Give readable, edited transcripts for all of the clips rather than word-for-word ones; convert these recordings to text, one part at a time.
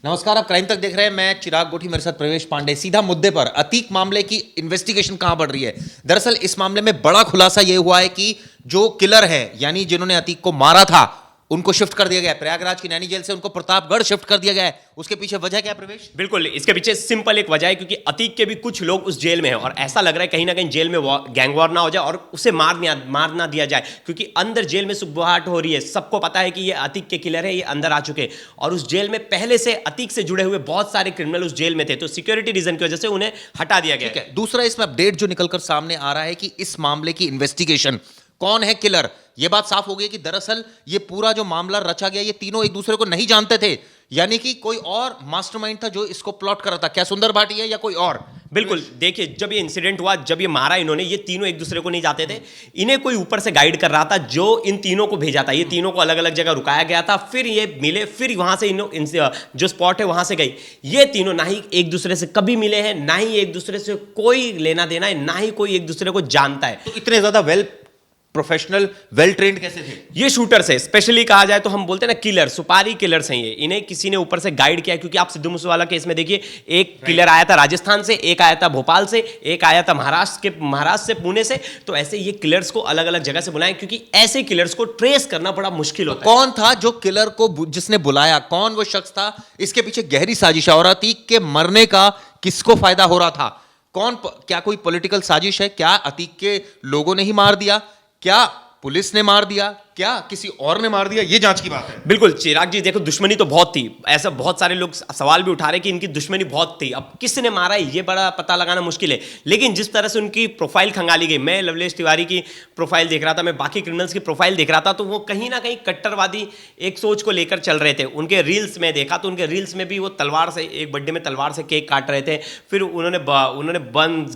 नमस्कार, आप क्राइम तक देख रहे हैं। मैं चिराग गोठी, मेरे साथ प्रवेश पांडे। सीधा मुद्दे पर, अतीक मामले की इन्वेस्टिगेशन कहां बढ़ रही है। दरअसल इस मामले में बड़ा खुलासा यह हुआ है कि जो किलर है, यानी जिन्होंने अतीक को मारा था, उनको शिफ्ट कर दिया गया है। प्रयागराज की नैनी जेल से उनको प्रतापगढ़ शिफ्ट कर दिया गया है। उसके पीछे वजह क्या है प्रवेश? बिल्कुल, इसके पीछे सिंपल एक वजह है, क्योंकि अतीक के भी कुछ लोग उस जेल में हैं और ऐसा लग रहा है कहीं ना कहीं जेल में गैंग वॉर ना हो जाए और उसे मार ना दिया जाए, क्योंकि अंदर जेल में सुबुहाट हो रही है। सबको पता है कि ये अतीक के किलर है, ये अंदर आ चुके हैं और उस जेल में पहले से अतीक से जुड़े हुए बहुत सारे क्रिमिनल उस जेल में थे, तो सिक्योरिटी रीजन की वजह से उन्हें हटा दिया गया है। दूसरा, इसमें अपडेट जो निकलकर सामने आ रहा है कि इस मामले की इन्वेस्टिगेशन, कौन है किलर, यह बात साफ हो गई कि दरअसल ये पूरा जो मामला रचा गया, ये तीनों एक दूसरे को नहीं जानते थे। यानी कि कोई और मास्टरमाइंड था जो इसको प्लॉट कर रहा था। क्या सुंदर भाटी है या कोई और? बिल्कुल, देखिए, जब ये इंसिडेंट हुआ, जब ये मारा इन्होंने, ये तीनों एक दूसरे को नहीं जाते थे। इन्हें कोई ऊपर से गाइड कर रहा था जो इन तीनों को भेजा था। ये तीनों को अलग अलग जगह रुकाया गया था, फिर ये मिले, फिर वहां से जो स्पॉट है वहां से गई। ये तीनों ना ही एक दूसरे से कभी मिले हैं, ना ही एक दूसरे से कोई लेना देना है, ना ही कोई एक दूसरे को जानता है। तो इतने ज्यादा वेल प्रोफेशनल, वेल ट्रेंड कैसे थे ये शूटर्स है, स्पेशली कहा जाए तो हम बोलते हैं ना किलर, सुपारी किलर्स हैं ये। इन्हें किसी ने ऊपर से गाइड किया, क्योंकि आप सिद्धू मूसेवाला केस में देखिए, एक किलर आया था राजस्थान से, एक आया था भोपाल से, एक आया था महाराष्ट्र से, पुणे से। तो ऐसे ये किलर्स को अलग अलग जगह से बुलाएं, क्योंकि ऐसे किलर्स को ट्रेस करना बड़ा मुश्किल होता है। कौन था जो किलर को जिसने बुलाया, कौन वो शख्स था? इसके पीछे गहरी साजिश है और अतीक के मरने का किसको फायदा हो रहा था? क्या कोई पॉलिटिकल साजिश है? क्या अतीक के लोगों ने ही मार दिया? क्या पुलिस ने मार दिया? क्या किसी और ने मार दिया? ये जांच की बात है। बिल्कुल चिराग जी, देखो, दुश्मनी तो बहुत थी। ऐसा बहुत सारे लोग सवाल भी उठा रहे कि इनकी दुश्मनी बहुत थी। अब किसने मारा है ये बड़ा पता लगाना मुश्किल है, लेकिन जिस तरह से उनकी प्रोफाइल खंगाली गई, मैं लवलेश तिवारी की प्रोफाइल देख रहा था, मैं बाकी क्रिमिनल्स की प्रोफाइल देख रहा था, तो वो कहीं ना कहीं कट्टरवादी एक सोच को लेकर चल रहे थे। उनके रील्स में देखा तो उनके रील्स में भी वो तलवार से, एक बर्थडे में तलवार से केक काट रहे थे। फिर उन्होंने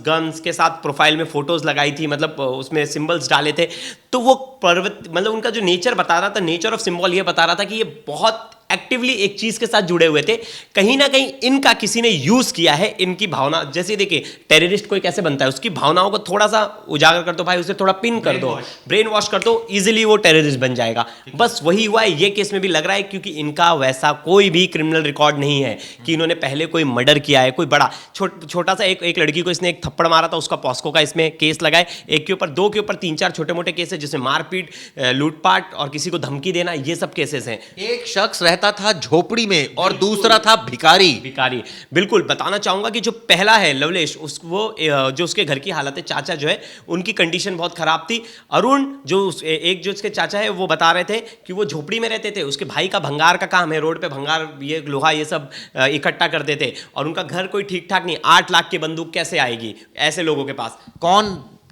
गन्स के साथ प्रोफाइल में फोटोज लगाई थी, मतलब उसमें सिंबल्स डाले थे। तो वो मतलब उनका जो नेचर बता रहा था, नेचर ऑफ सिंबल, ये बता रहा था कि ये बहुत एक्टिवली एक चीज के साथ जुड़े हुए थे। कहीं ना कहीं इनका किसी ने यूज किया है, इनकी भावना। जैसे देखिए, टेररिस्ट कोई कैसे बनता है, उसकी भावनाओं को थोड़ा सा उजागर कर दो भाई, उसे थोड़ा पिन कर दो, ब्रेन वॉश कर दो, इजीली वो टेररिस्ट बन जाएगा। बस वही हुआ है ये केस में भी लग रहा है, क्योंकि इनका वैसा कोई भी क्रिमिनल रिकॉर्ड नहीं है कि इन्होंने पहले कोई मर्डर किया है, कोई बड़ा छोटा सा एक लड़की को इसने एक थप्पड़ मारा था, उसका पॉस्को का इसमें केस लगाए। एक के ऊपर, दो के ऊपर, 3-4 छोटे मोटे केस है, जिसमें मारपीट, लूटपाट और किसी को धमकी देना, ये सब केसेस हैं। एक शख्स रहता था झोपड़ी में और दूसरा था भिखारी। बिल्कुल, बताना चाहूंगा कि जो पहला है लवलेश, जो उसके घर की हालत है, चाचा जो है, उनकी कंडीशन बहुत खराब थी। अरुण जो उसके चाचा है, वो बता रहे थे कि वो झोपड़ी में रहते थे, उसके भाई का भंगार का काम है, रोड पे भंगार, ये लोहा, ये सब इकट्ठा करते थे और उनका घर कोई ठीक ठाक नहीं। 8 लाख की बंदूक कैसे आएगी ऐसे लोगों के पास?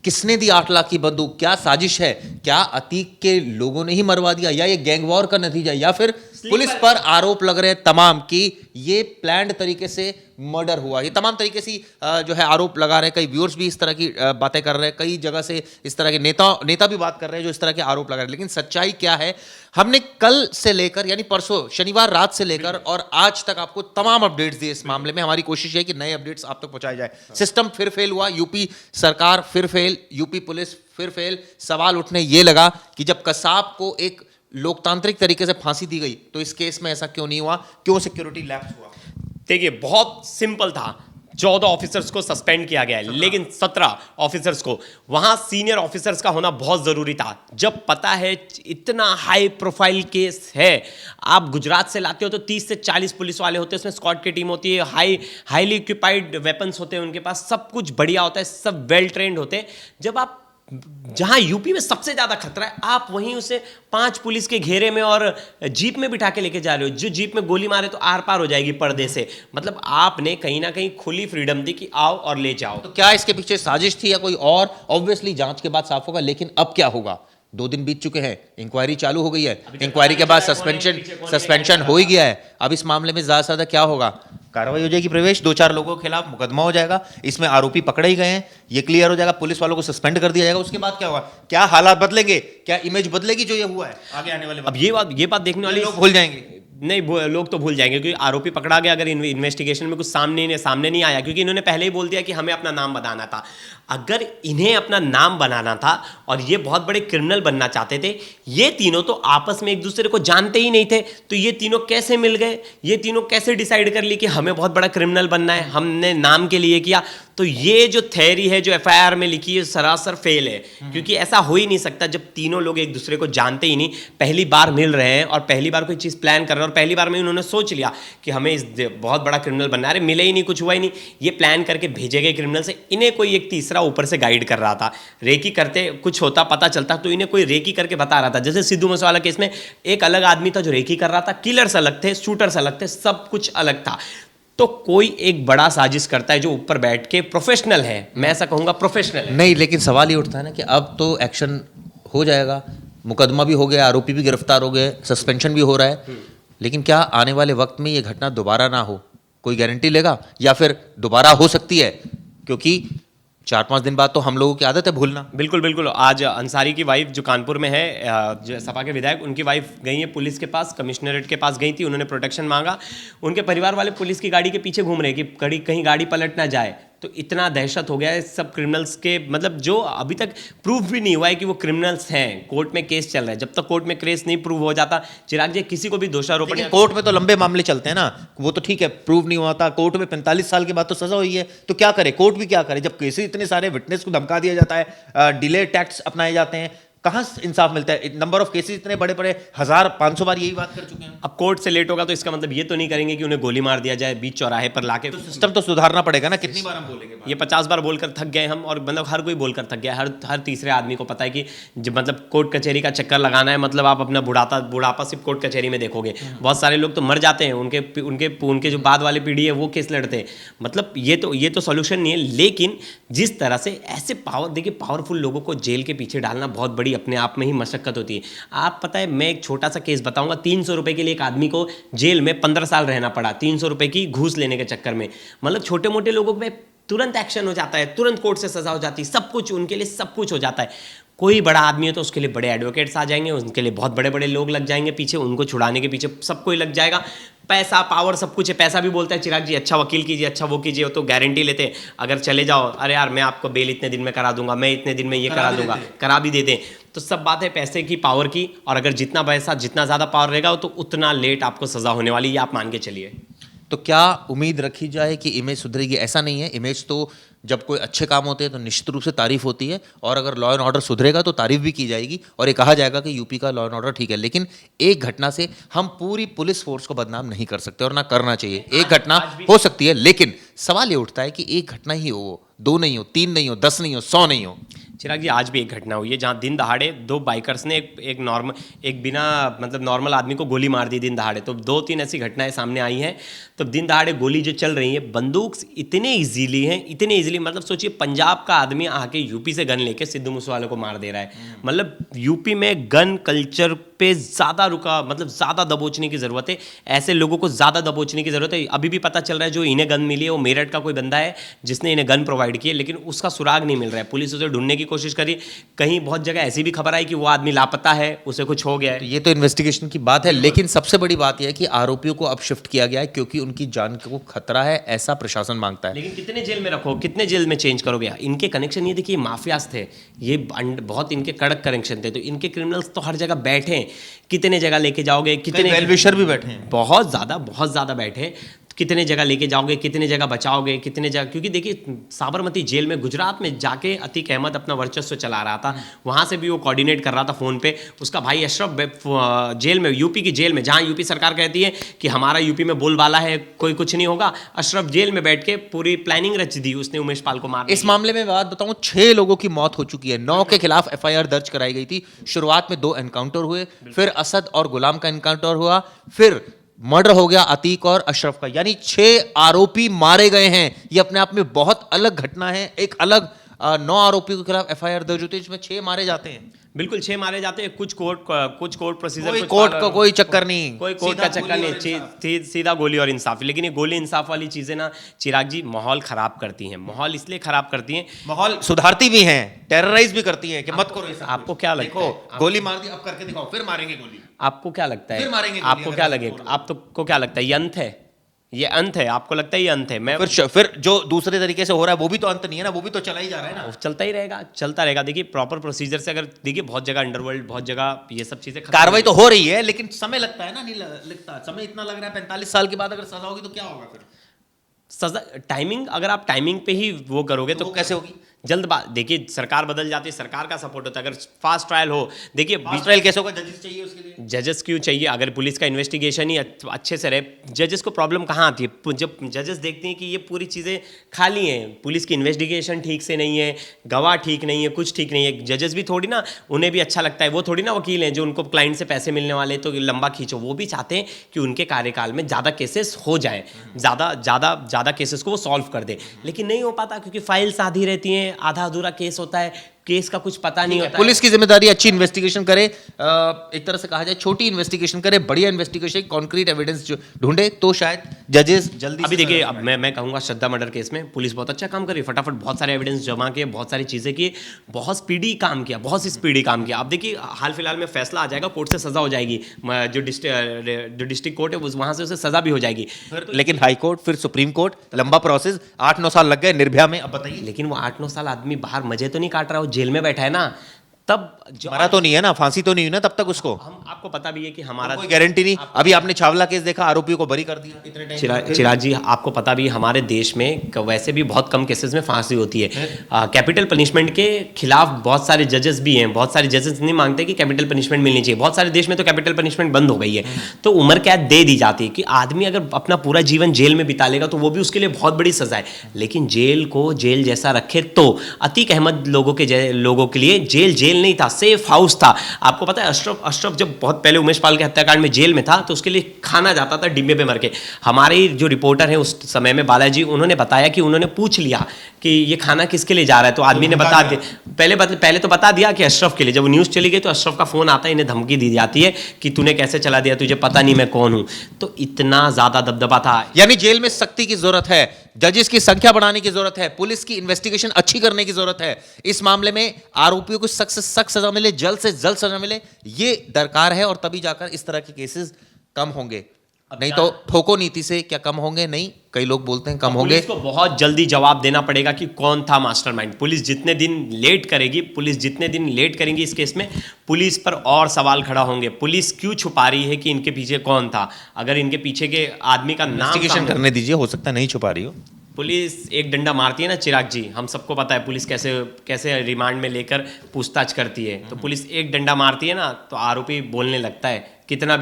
किसने दी 8 लाख की बंदूक? क्या साजिश है? क्या अतीक के लोगों ने ही मरवा दिया, या ये गैंग वॉर का नतीजा, या फिर पुलिस पर आरोप लग रहे हैं तमाम कि ये प्लान्ड तरीके से मर्डर हुआ? ये तमाम तरीके से जो है आरोप लगा रहे हैं। कई व्यूअर्स भी इस तरह की बातें कर रहे हैं, कई जगह से इस तरह के नेता भी बात कर रहे हैं जो इस तरह के आरोप लगा रहे हैं। लेकिन सच्चाई क्या है? हमने कल से लेकर, यानी परसों शनिवार रात से लेकर और आज तक आपको तमाम अपडेट्स दिए इस मामले में। हमारी कोशिश है कि नए अपडेट्स आप तक पहुंचाए जाए। सिस्टम फिर फेल हुआ, यूपी सरकार फिर फेल, यूपी पुलिस फिर फेल। सवाल उठने ये लगा कि जब कसाब को एक लोकतांत्रिक तरीके से फांसी दी गई, तो इस केस में ऐसा क्यों नहीं हुआ? क्यों सिक्योरिटी लैप्स हुआ? देखिए, बहुत सिंपल था। 14 ऑफिसर्स को सस्पेंड किया गया है, लेकिन 17 ऑफिसर्स को, वहां सीनियर ऑफिसर्स का होना बहुत जरूरी था। जब पता है इतना हाई प्रोफाइल केस है, आप गुजरात से लाते हो तो 30 से 40 पुलिस वाले होते हैं, उसमें स्क्वाड की टीम होती है, हाईली इक्विपाइड वेपन्स होते हैं उनके पास, सब कुछ बढ़िया होता है, सब वेल ट्रेंड होते हैं। जब आप जहां यूपी में सबसे ज्यादा खतरा है, आप वहीं उसे 5 पुलिस के घेरे में और जीप में बिठा के लेके जा रहे हो। जो जीप में गोली मारे तो आर पार हो जाएगी पर्दे से। मतलब आपने कहीं ना कहीं खुली फ्रीडम दी कि आओ और ले जाओ। तो क्या इसके पीछे साजिश थी या कोई और? ऑब्वियसली जांच के बाद साफ होगा, लेकिन अब क्या होगा? 2 दिन बीत चुके हैं, इंक्वायरी चालू हो गई है, इंक्वायरी के बाद सस्पेंशन हो ही गया है। अब इस मामले में ज्यादा से ज्यादा क्या होगा? कार्रवाई हो जाएगी प्रवेश, 2-4 लोगों के खिलाफ मुकदमा हो जाएगा, इसमें आरोपी पकड़े ही गए हैं, ये क्लियर हो जाएगा, पुलिस वालों को सस्पेंड कर दिया जाएगा। उसके बाद क्या होगा? क्या हालात बदलेंगे? क्या इमेज बदलेगी जो ये हुआ है आगे आने वाले? अब ये बात देखने वाली, लोग भूल जाएंगे। नहीं लोग तो भूल जाएंगे, क्योंकि आरोपी पकड़ा गया अगर इन्वेस्टिगेशन में कुछ सामने नहीं आया, क्योंकि इन्होंने पहले ही बोल दिया कि हमें अपना नाम बनाना था। अगर इन्हें अपना नाम बनाना था और ये बहुत बड़े क्रिमिनल बनना चाहते थे, ये तीनों तो आपस में एक दूसरे को जानते ही नहीं थे, तो ये तीनों कैसे मिल गए? ये तीनों कैसे डिसाइड कर ली कि हमें बहुत बड़ा क्रिमिनल बनना है, हमने नाम के लिए किया? तो ये जो थ्योरी है जो एफआईआर में लिखी है सरासर फेल है, क्योंकि ऐसा हो ही नहीं सकता जब तीनों लोग एक दूसरे को जानते ही नहीं, पहली बार मिल रहे हैं और पहली बार कोई चीज़ प्लान कर रहे हैं और पहली बार में उन्होंने सोच लिया कि हमें इस बहुत बड़ा क्रिमिनल बनना है। अरे मिले ही नहीं, कुछ हुआ ही नहीं, ये प्लान करके भेजे गए क्रिमिनल से। इन्हें कोई एक तीसरा ऊपर से गाइड कर रहा था, रेकी करते कुछ होता पता चलता तो इन्हें कोई रेकी करके बता रहा था। जैसे सिद्धू मूसेवाला केस में एक अलग आदमी था जो रेकी कर रहा था, किलर्स अलग थे, शूटर्स अलग थे, सब कुछ अलग था। तो कोई एक बड़ा साजिश करता है जो ऊपर बैठ के प्रोफेशनल है, मैं ऐसा कहूंगा प्रोफेशनल है। नहीं, लेकिन सवाल ये उठता है ना कि अब तो एक्शन हो जाएगा, मुकदमा भी हो गया, आरोपी भी गिरफ्तार हो गए, सस्पेंशन भी हो रहा है, लेकिन क्या आने वाले वक्त में ये घटना दोबारा ना हो? कोई गारंटी लेगा या फिर दोबारा हो सकती है? क्योंकि 4-5 दिन बाद तो हम लोगों की आदत है भूलना। बिल्कुल बिल्कुल। आज अंसारी की वाइफ जो कानपुर में है, जो सपा के विधायक, उनकी वाइफ गई है पुलिस के पास, कमिश्नरेट के पास गई थी, उन्होंने प्रोटेक्शन मांगा। उनके परिवार वाले पुलिस की गाड़ी के पीछे घूम रहे हैं कि कहीं गाड़ी पलट ना जाए। तो इतना दहशत हो गया है सब क्रिमिनल्स के, मतलब जो अभी तक प्रूफ भी नहीं हुआ है कि वो क्रिमिनल्स हैं, कोर्ट में केस चल रहा है। जब तक कोर्ट में केस नहीं प्रूव हो जाता, चिराग जी, किसी को भी दोषारोपण, कोर्ट में तो लंबे मामले चलते हैं ना, वो तो ठीक है, प्रूव नहीं हुआ था, कोर्ट में 45 साल के बाद तो सजा हुई है, तो क्या करे कोर्ट भी, क्या करे जब केसेस इतने सारे, विटनेस को धमका दिया जाता है, डिले टैक्स अपनाए जाते हैं, कहां से इंसाफ मिलता है? नंबर ऑफ केसेस इतने बड़े बड़े, 1000-500 बार यही बात कर चुके हैं। अब कोर्ट से लेट होगा तो इसका मतलब ये तो नहीं करेंगे कि उन्हें गोली मार दिया जाए बीच चौराहे पर लाके। सिस्टम तो सुधारना पड़ेगा ना, कितनी बार हम बोलेंगे? ये 50 बार बोलकर थक गए हम, और मतलब हर कोई बोलकर थक गया, हर तीसरे आदमी को पता है कि जब मतलब कोर्ट कचहरी का चक्कर लगाना है, मतलब आप अपना बुढ़ापा सिर्फ कोर्ट कचहरी में देखोगे। बहुत सारे लोग तो मर जाते हैं, उनके जो बाद वाली पीढ़ी है वो केस लड़ते हैं। मतलब ये तो सॉल्यूशन नहीं है। लेकिन जिस तरह से ऐसे देखिए पावरफुल लोगों को जेल के पीछे डालना बहुत बड़ी अपने आप में ही मशक्कत होती है। आप पता है, मैं एक छोटा सा केस बताऊंगा, 300 रुपए के लिए एक आदमी को जेल में 15 साल रहना पड़ा, 300 रुपए की घूस लेने के चक्कर में। मतलब छोटे मोटे लोगों पे तुरंत एक्शन हो जाता है, तुरंत कोर्ट से सजा हो जाती है, सब कुछ उनके लिए सब कुछ हो जाता है। कोई बड़ा आदमी है तो उसके लिए बड़े एडवोकेट्स आ जाएंगे, उनके लिए बहुत बड़े बड़े लोग लग जाएंगे पीछे, उनको छुड़ाने के पीछे सब कोई लग जाएगा। पैसा, पावर, सब कुछ है। पैसा भी बोलता है चिराग जी, अच्छा वकील कीजिए, अच्छा वो कीजिए, तो गारंटी लेते हैं। अगर चले जाओ, अरे यार मैं आपको बेल इतने दिन में करा दूंगा, मैं इतने दिन में ये करा दूंगा, करा भी देते हैं। तो सब बात है पैसे की, पावर की, और अगर जितना पैसा, जितना ज़्यादा पावर रहेगा तो उतना लेट आपको सज़ा होने वाली, ये आप मान के चलिए। तो क्या उम्मीद रखी जाए कि इमेज सुधरेगी? ऐसा नहीं है, इमेज तो जब कोई अच्छे काम होते हैं तो निश्चित रूप से तारीफ होती है, और अगर लॉ एंड ऑर्डर सुधरेगा तो तारीफ भी की जाएगी और ये कहा जाएगा कि यूपी का लॉ एंड ऑर्डर ठीक है। लेकिन एक घटना से हम पूरी पुलिस फोर्स को बदनाम नहीं कर सकते और ना करना चाहिए। एक घटना हो सकती है, लेकिन सवाल ये उठता है कि एक घटना ही हो, 2 नहीं हो, 3 नहीं हो, 10 नहीं हो, 100 नहीं हो। चिराग जी, आज भी एक घटना हुई है जहां दिन दहाड़े 2 बाइकर्स ने एक बिना मतलब नॉर्मल आदमी को गोली मार दी दिन दहाड़े। तो 2-3 ऐसी घटनाएं सामने आई हैं। तो दिन दहाड़े गोली जो चल रही है, बंदूक इतने इजीली, मतलब सोचिए पंजाब का आदमी आके यूपी से गन लेके सिद्धू मूसेवाले को मार दे रहा है। मतलब यूपी में गन कल्चर पे ज़्यादा दबोचने की ज़रूरत है, ऐसे लोगों को ज़्यादा दबोचने की ज़रूरत है। अभी भी पता चल रहा है जो इन्हें गन मिली है वो मेरठ का कोई बंदा है जिसने इन्हें गन प्रोवाइड की है, लेकिन उसका सुराग नहीं मिल रहा है। पुलिस उसे ढूंढने की कोशिश करी, कहीं बहुत जगह ऐसी भी खबर आई कि वो आदमी लापता है, उसे कुछ हो गया है। ये तो इन्वेस्टिगेशन की बात है, लेकिन सबसे बड़ी बात यह है कि आरोपियों को अब शिफ्ट किया गया है क्योंकि उनकी जान को खतरा है, ऐसा प्रशासन मांगता है। लेकिन कितने जेल में रखो, कितने जेल में चेंज करोगे? इनके कनेक्शन ये देखिए माफियाज थे, ये बहुत इनके कड़क कनेक्शन थे, तो इनके क्रिमिनल्स तो हर जगह बैठे हैं। कितने जगह लेके जाओगे? कितने वेलविशर भी बैठे हैं, बहुत ज़्यादा बैठे हैं। कितने जगह लेके जाओगे, कितने जगह बचाओगे, कितने जगह, क्योंकि देखिए साबरमती जेल में गुजरात में जाके अतीक अहमद अपना वर्चस्व चला रहा था, वहाँ से भी वो कोऑर्डिनेट कर रहा था फ़ोन पे। उसका भाई अशरफ जेल में, यूपी की जेल में, जहाँ यूपी सरकार कहती है कि हमारा यूपी में बोलबाला है, कोई कुछ नहीं होगा, अशरफ जेल में बैठ के पूरी प्लानिंग रच दी उसने उमेश पाल को मारने। इस मामले में बात बताऊं, 6 लोगों की मौत हो चुकी है, 9 के खिलाफ एफआईआर दर्ज कराई गई थी। शुरुआत में 2 एनकाउंटर हुए, फिर असद और गुलाम का एनकाउंटर हुआ, फिर मर्डर हो गया अतीक और अशरफ का, यानी 6 आरोपी मारे गए हैं। ये अपने आप में बहुत अलग घटना है। एक अलग 9 आरोपियों के खिलाफ एफआईआर दर्ज होती है जिसमें 6 मारे जाते हैं। बिल्कुल 6 मारे जाते हैं, कुछ कोर्ट प्रोसीजर, कोई कोर्ट का कोई चक्कर नहीं, कोई कोर्ट सीधा का चक्कर गोली नहीं, और इंसाफ। सीधा गोली और इंसाफ। लेकिन ये गोली इंसाफ वाली चीजें ना चिराग जी माहौल खराब करती हैं, माहौल इसलिए खराब करती हैं। माहौल सुधारती भी हैं, टेरराइज भी करती हैं कि मत करो ये सब आपको कुछ। क्या लगता देखो, है? गोली मार दी, अब करके दिखाओ, फिर मारेंगे गोली। आपको क्या लगता है, फिर मारेंगे गोली आपको अगर क्या ऐसा लगे, बोल रहे आपको क्या लगता है ये अंत है, ये अंत है? आपको लगता है ये अंत है? मैं फिर जो दूसरे तरीके से हो रहा है वो भी तो अंत नहीं है ना, वो भी तो चला ही जा रहा है ना। वो चलता ही रहेगा, चलता रहेगा। देखिए प्रॉपर प्रोसीजर से, अगर देखिए बहुत जगह अंडरवर्ल्ड, बहुत जगह ये सब चीजें खत्म कार्रवाई हो तो हो रही है, लेकिन समय लगता है ना, नहीं लगता समय इतना लग रहा है। 45 साल के बाद अगर सजा होगी तो क्या होगा फिर? सजा टाइमिंग, अगर आप टाइमिंग पे ही वो करोगे तो वो कैसे होगी? जल्दबाज, देखिए सरकार बदल जाती है, सरकार का सपोर्ट होता है। अगर फास्ट ट्रायल हो, देखिए फास्ट ट्रायल कैसे होगा? जजेस चाहिए उसके लिए। जजेस क्यों चाहिए? अगर पुलिस का इन्वेस्टिगेशन ही अच्छे से रहे, जजेस को प्रॉब्लम कहाँ आती है? जब जजेस देखते हैं कि ये पूरी चीज़ें खाली हैं, पुलिस की इन्वेस्टिगेशन ठीक से नहीं है, गवाह ठीक नहीं है, कुछ ठीक नहीं है, जजेस भी थोड़ी ना, उन्हें भी अच्छा लगता है, वो थोड़ी ना वकील हैं जो उनको क्लाइंट से पैसे मिलने वाले तो लंबा खींचो। वो भी चाहते हैं कि उनके कार्यकाल में ज़्यादा केसेस हो जाएं, ज़्यादा केसेस को वो सॉल्व कर दे। लेकिन नहीं हो पाता क्योंकि फाइल्स आधी रहती हैं, आधा अधूरा केस होता है, केस का कुछ पता नहीं होता। पुलिस की जिम्मेदारी अच्छी इन्वेस्टिगेशन करे, एक तरह से कहा जाए छोटी इन्वेस्टिगेशन करे, बढ़िया इन्वेस्टिगेशन, कॉन्क्रीट एविडेंस जो ढूंढे तो शायद जजेस जल्दी अभी से देखिए, सजा अब मैं कहूंगा श्रद्धा मर्डर केस में पुलिस बहुत अच्छा काम करी, फटाफट बहुत सारे एविडेंस जमा किए, बहुत सारी चीजें की, बहुत स्पीडी काम किया, बहुत स्पीडी काम किया। अब देखिए हाल फिलहाल में फैसला आ जाएगा, कोर्ट से सजा हो जाएगी, जो डिस्ट्रिक्ट कोर्ट है वहां से उसे सजा भी हो जाएगी। लेकिन हाई कोर्ट, फिर सुप्रीम कोर्ट, लंबा प्रोसेस, 8-9 साल लग गए निर्भया में। अब बताइए, लेकिन वो 8-9 साल आदमी बाहर मजे तो नहीं काट रहा, वो जेल में बैठा है ना, तब जो मरा तो नहीं है ना, फांसी तो नहीं हुई ना तब तक उसको? हम आपको पता भी है कि हमारा कोई गारंटी नहीं। अभी आपने छावला केस देखा, आरोपियों को बरी कर दिया इतने टाइम। चिराग जी, आपको पता भी है हमारे देश में वैसे भी बहुत कम केसेस में फांसी होती है। कैपिटल पनिशमेंट के खिलाफ बहुत सारे जजेस भी हैं, बहुत सारे जजेस नहीं मांगते कि कैपिटल पनिशमेंट मिलनी चाहिए। बहुत सारे देश में तो कैपिटल पनिशमेंट बंद हो गई है, तो उम्र कैद दे दी जाती है कि आदमी अगर अपना पूरा जीवन जेल में बिता लेगा तो वो भी उसके लिए बहुत बड़ी सजा है। लेकिन जेल को जेल जैसा रखे तो अतीक अहमद लोगों के लिए जेल नहीं था, सेफ हाउस था। आपको पता है अशरफ जब बहुत पहले उमेश पाल के हत्याकांड में जेल में था तो उसके लिए खाना जाता था डिब्बे पे मर के। हमारे जो रिपोर्टर हैं उस समय में बालाजी, उन्होंने बताया कि उन्होंने पूछ लिया कि ये खाना किसके लिए जा रहा है, तो आदमी ने बता दिया, पहले तो बता दिया कि अशरफ के लिए। जब न्यूज़ चली गई तो अशरफ का फोन आता है, इन्हें धमकी दी जाती है कि तूने कैसे चला दिया, तुझे पता नहीं मैं कौन हूं। तो इतना ज्यादा दबदबा था। यानी जेल में सख्ती की जरूरत है, जजेस की संख्या बढ़ाने की जरूरत है, पुलिस की इन्वेस्टिगेशन अच्छी करने की जरूरत है, इस मामले में आरोपियों को सख्त से सख्त सजा मिले, जल्द से जल्द सजा मिले, ये दरकार है। और तभी जाकर इस तरह के केसेस कम होंगे, नहीं तो ठोको नीति से क्या कम होंगे? नहीं, कई लोग बोलते हैं कम होंगे। पुलिस को बहुत जल्दी जवाब देना पड़ेगा कि कौन था मास्टरमाइंड। पुलिस जितने दिन लेट करेगी इस केस में, पुलिस पर और सवाल खड़ा होंगे। पुलिस क्यों छुपा रही है कि इनके पीछे कौन था? अगर इनके पीछे के आदमी का नाम इन्वेस्टिगेशन करने दीजिए, हो सकता है नहीं छुपा रही हो। पुलिस एक डंडा मारती है ना चिराग जी, हम सबको पता है पुलिस कैसे रिमांड में लेकर पूछताछ करती है। तो पुलिस एक डंडा मारती है ना तो आरोपी बोलने लगता है, कितना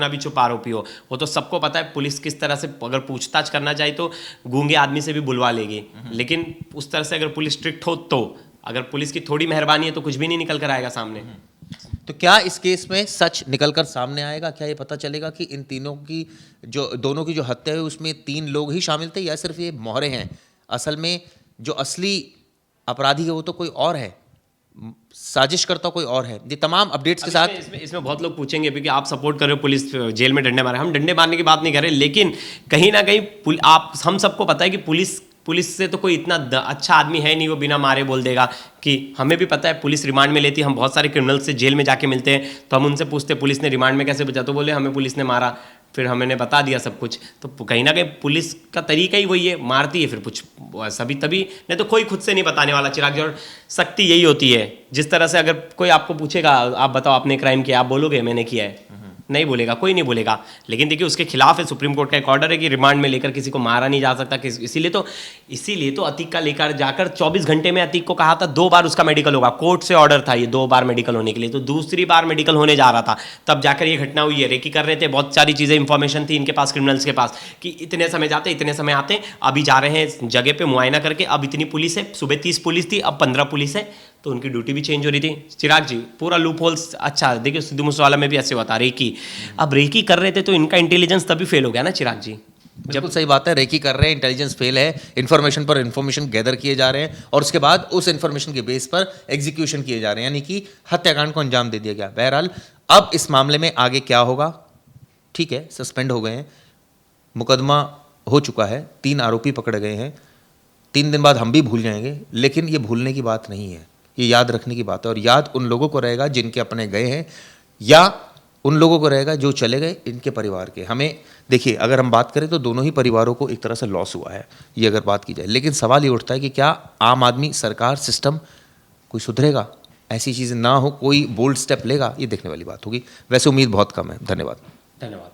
भी चुप आरोपी हो। वो तो सबको पता है पुलिस किस तरह से अगर पूछताछ करना चाहे तो गूंगे आदमी से भी बुलवा लेगी। लेकिन उस तरह से अगर पुलिस स्ट्रिक्ट हो, तो अगर पुलिस की थोड़ी मेहरबानी है तो कुछ भी नहीं निकल कर आएगा सामने। तो क्या इस केस में सच निकलकर सामने आएगा? क्या ये पता चलेगा कि इन दोनों की जो हत्या हुई उसमें 3 लोग ही शामिल थे या सिर्फ ये मोहरे हैं? असल में जो असली अपराधी है वो तो कोई और है, साजिश करता कोई और है। ये तमाम अपडेट्स के साथ इसमें बहुत लोग पूछेंगे कि आप सपोर्ट कर रहे हो पुलिस जेल में डंडे मारे। हम डंडे मारने की बात नहीं कर रहे, लेकिन कहीं ना कहीं हम सबको पता है कि पुलिस से तो कोई इतना अच्छा आदमी है नहीं वो बिना मारे बोल देगा कि हमें भी पता है पुलिस रिमांड में लेती है। हम बहुत सारे क्रिमिनल से जेल में जाके मिलते हैं तो हम उनसे पूछते पुलिस ने रिमांड में कैसे बचा, तो बोले हमें पुलिस ने मारा, फिर हमने बता दिया सब कुछ। तो कहीं ना कहीं पुलिस का तरीका ही वही है, मारती है फिर कुछ सभी तभी, नहीं तो कोई खुद से नहीं बताने वाला चिराग जी। और सख्ती यही होती है, जिस तरह से अगर कोई आपको पूछेगा आप बताओ आपने क्राइम किया, आप बोलोगे मैंने किया है? नहीं बोलेगा, कोई नहीं बोलेगा। लेकिन देखिए उसके खिलाफ है, सुप्रीम कोर्ट का एक ऑर्डर है कि रिमांड में लेकर किसी को मारा नहीं जा सकता। इसीलिए तो अतीक का लेकर जाकर 24 घंटे में अतीक को कहा था 2 बार उसका मेडिकल होगा। कोर्ट से ऑर्डर था ये 2 बार मेडिकल होने के लिए, तो दूसरी बार मेडिकल होने जा रहा था, तब जाकर ये घटना हुई है। रेकी कर रहे थे, बहुत सारी चीज़ें इंफॉर्मेशन थी इनके पास, क्रिमिनल्स के पास, कि इतने समय जाते इतने समय आते, अभी जा रहे हैं जगह पे मुआयना करके, अब इतनी पुलिस है। सुबह 30 पुलिस थी, अब 15 पुलिस है, तो उनकी ड्यूटी भी चेंज हो रही थी। चिराग जी पूरा लूप होल्स, अच्छा देखिए सिद्धू मूसेवाला में भी ऐसे हुआ था रेकी। अब रेकी कर रहे थे तो इनका इंटेलिजेंस तभी फेल हो गया ना चिराग जी। बिल्कुल सही बात है। रेकी कर रहे हैं, इंटेलिजेंस फेल है, इन्फॉर्मेशन पर इन्फॉर्मेशन गैदर किए जा रहे हैं और उसके बाद उस इन्फॉर्मेशन के बेस पर एग्जीक्यूशन किए जा रहे हैं, यानी कि हत्याकांड को अंजाम दे दिया गया। बहरहाल अब इस मामले में आगे क्या होगा, ठीक है, सस्पेंड हो गए हैं, मुकदमा हो चुका है, 3 आरोपी पकड़े गए हैं, 3 दिन बाद हम भी भूल जाएंगे, लेकिन ये भूलने की बात नहीं है, ये याद रखने की बात है। और याद उन लोगों को रहेगा जिनके अपने गए हैं, या उन लोगों को रहेगा जो चले गए, इनके परिवार के। हमें देखिए, अगर हम बात करें तो दोनों ही परिवारों को एक तरह से लॉस हुआ है, ये अगर बात की जाए। लेकिन सवाल ये उठता है कि क्या आम आदमी, सरकार, सिस्टम कोई सुधरेगा, ऐसी चीज़ें ना हो, कोई बोल्ड स्टेप लेगा, ये देखने वाली बात होगी। वैसे उम्मीद बहुत कम है। धन्यवाद। धन्यवाद।